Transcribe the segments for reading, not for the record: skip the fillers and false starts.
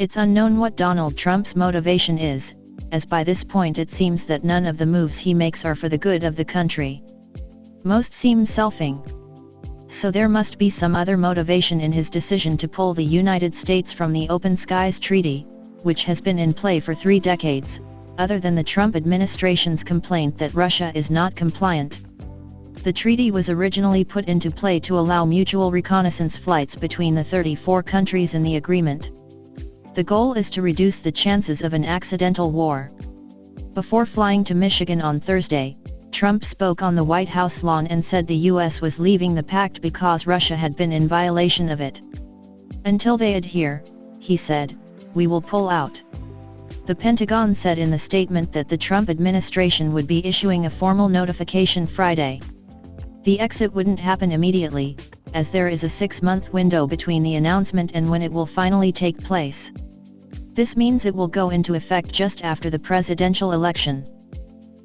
It's unknown what Donald Trump's motivation is, as by this point it seems that none of the moves he makes are for the good of the country. Most seem selfing. So there must be some other motivation in his decision to pull the United States from the Open Skies Treaty, which has been in play for 3 decades, other than the Trump administration's complaint that Russia is not compliant. The treaty was originally put into play to allow mutual reconnaissance flights between the 34 countries in the agreement. The goal is to reduce the chances of an accidental war. Before flying to Michigan on Thursday, Trump spoke on the White House lawn and said the U.S. was leaving the pact because Russia had been in violation of it. Until they adhere, he said, we will pull out. The Pentagon said in the statement that the Trump administration would be issuing a formal notification Friday. The exit wouldn't happen immediately, as there is a 6-month window between the announcement and when it will finally take place. This means it will go into effect just after the presidential election.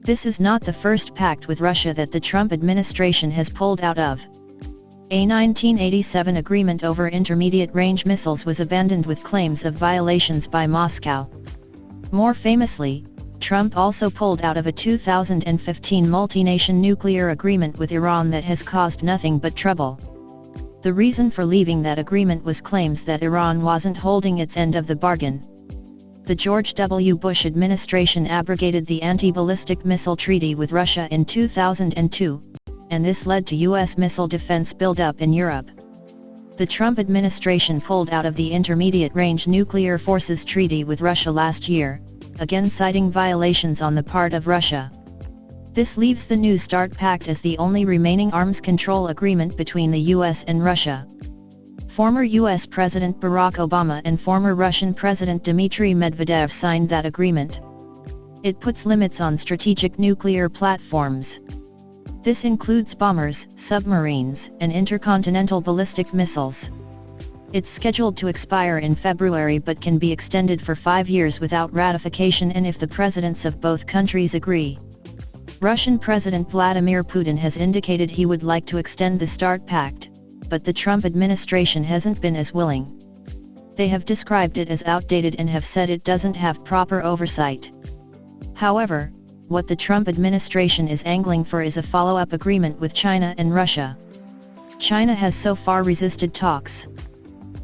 This is not the first pact with Russia that the Trump administration has pulled out of. A 1987 agreement over intermediate-range missiles was abandoned with claims of violations by Moscow. More famously, Trump also pulled out of a 2015 multi-nation nuclear agreement with Iran that has caused nothing but trouble. The reason for leaving that agreement was claims that Iran wasn't holding its end of the bargain. The George W. Bush administration abrogated the anti-ballistic missile treaty with Russia in 2002, and this led to U.S. missile defense buildup in Europe. The Trump administration pulled out of the Intermediate-Range Nuclear Forces Treaty with Russia last year, again citing violations on the part of Russia. This leaves the New START Pact as the only remaining arms control agreement between the U.S. and Russia. Former U.S. President Barack Obama and former Russian President Dmitry Medvedev signed that agreement. It puts limits on strategic nuclear platforms. This includes bombers, submarines, and intercontinental ballistic missiles. It's scheduled to expire in February but can be extended for 5 years without ratification and if the presidents of both countries agree. Russian President Vladimir Putin has indicated he would like to extend the START Pact, but the Trump administration hasn't been as willing. They have described it as outdated and have said it doesn't have proper oversight. However, what the Trump administration is angling for is a follow-up agreement with China and Russia. China has so far resisted talks.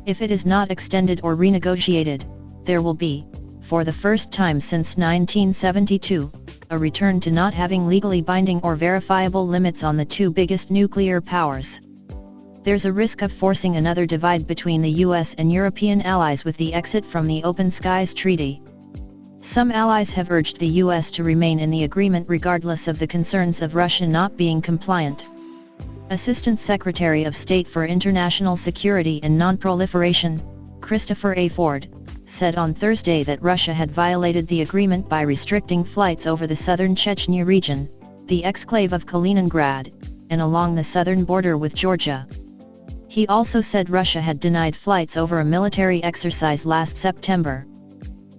If it is not extended or renegotiated, there will be, for the first time since 1972, a return to not having legally binding or verifiable limits on the 2 biggest nuclear powers. There's a risk of forcing another divide between the US and European allies with the exit from the Open Skies Treaty. Some allies have urged the US to remain in the agreement regardless of the concerns of Russia not being compliant. Assistant Secretary of State for International Security and Non-Proliferation, Christopher A. Ford, said on Thursday that Russia had violated the agreement by restricting flights over the southern Chechnya region, the exclave of Kaliningrad, and along the southern border with Georgia. He also said Russia had denied flights over a military exercise last September.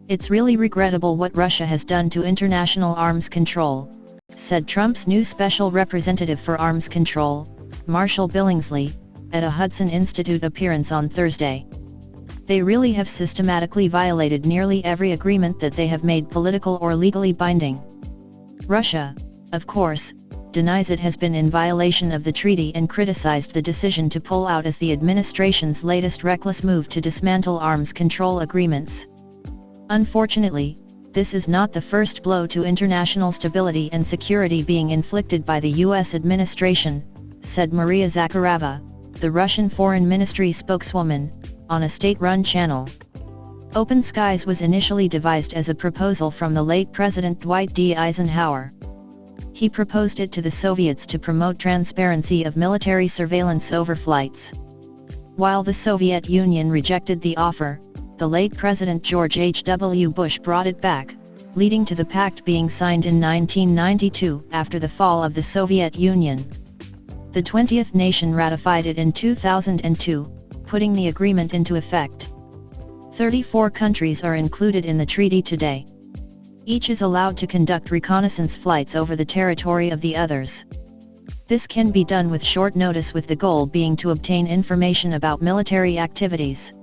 It's really regrettable what Russia has done to international arms control, said Trump's new special representative for arms control, Marshall Billingsley, at a Hudson Institute appearance on Thursday. They really have systematically violated nearly every agreement that they have made political or legally binding. Russia, of course, denies it has been in violation of the treaty and criticized the decision to pull out as the administration's latest reckless move to dismantle arms control agreements. Unfortunately, this is not the first blow to international stability and security being inflicted by the U.S. administration, said Maria Zakharova, the Russian Foreign Ministry spokeswoman, on a state-run channel. Open Skies was initially devised as a proposal from the late President Dwight D. Eisenhower. He proposed it to the Soviets to promote transparency of military surveillance over flights. While the Soviet Union rejected the offer, the late President George H.W. Bush brought it back, leading to the pact being signed in 1992 after the fall of the Soviet Union. The 20th nation ratified it in 2002, putting the agreement into effect. 34 countries are included in the treaty today. Each is allowed to conduct reconnaissance flights over the territory of the others. This can be done with short notice, with the goal being to obtain information about military activities.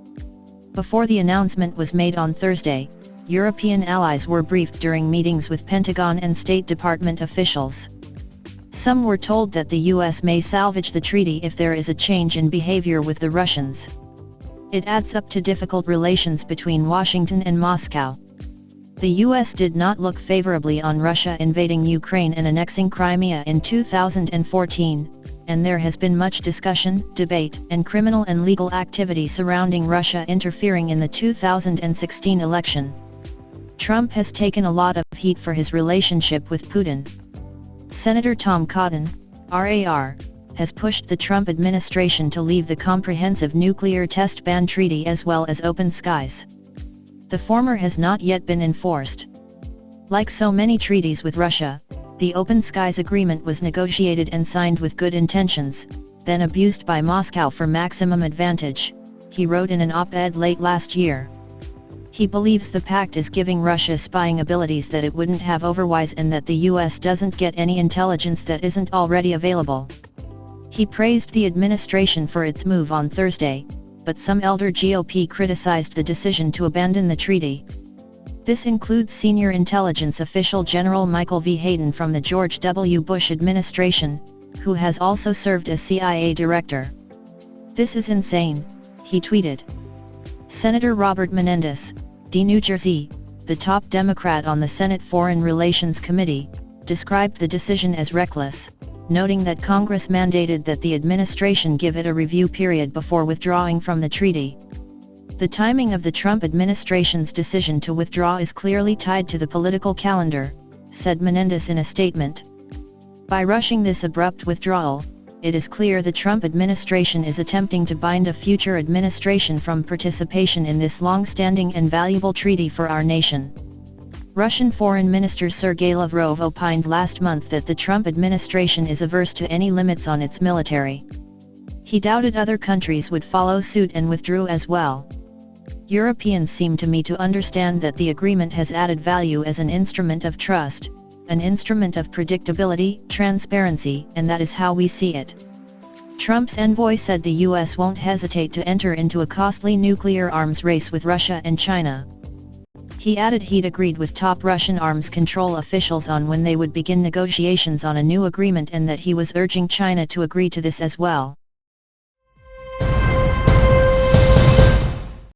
Before the announcement was made on Thursday, European allies were briefed during meetings with Pentagon and State Department officials. Some were told that the US may salvage the treaty if there is a change in behavior with the Russians. It adds up to difficult relations between Washington and Moscow. The US did not look favorably on Russia invading Ukraine and annexing Crimea in 2014, and there has been much discussion, debate, and criminal and legal activity surrounding Russia interfering in the 2016 election. Trump has taken a lot of heat for his relationship with Putin. Senator Tom Cotton, RAR, has pushed the Trump administration to leave the Comprehensive Nuclear Test Ban Treaty as well as Open Skies. The former has not yet been enforced. Like so many treaties with Russia, the Open Skies Agreement was negotiated and signed with good intentions, then abused by Moscow for maximum advantage, he wrote in an op-ed late last year. He believes the pact is giving Russia spying abilities that it wouldn't have otherwise and that the US doesn't get any intelligence that isn't already available. He praised the administration for its move on Thursday, but some elder GOP criticized the decision to abandon the treaty. This includes senior intelligence official General Michael V. Hayden from the George W. Bush administration, who has also served as CIA director. "This is insane," he tweeted. Senator Robert Menendez, D. New Jersey, the top Democrat on the Senate Foreign Relations Committee, described the decision as reckless, noting that Congress mandated that the administration give it a review period before withdrawing from the treaty. The timing of the Trump administration's decision to withdraw is clearly tied to the political calendar, said Menendez in a statement. By rushing this abrupt withdrawal, it is clear the Trump administration is attempting to bind a future administration from participation in this long-standing and valuable treaty for our nation. Russian Foreign Minister Sergei Lavrov opined last month that the Trump administration is averse to any limits on its military. He doubted other countries would follow suit and withdrew as well. Europeans seem to me to understand that the agreement has added value as an instrument of trust, an instrument of predictability, transparency, and that is how we see it. Trump's envoy said the US won't hesitate to enter into a costly nuclear arms race with Russia and China. He added he'd agreed with top Russian arms control officials on when they would begin negotiations on a new agreement and that he was urging China to agree to this as well.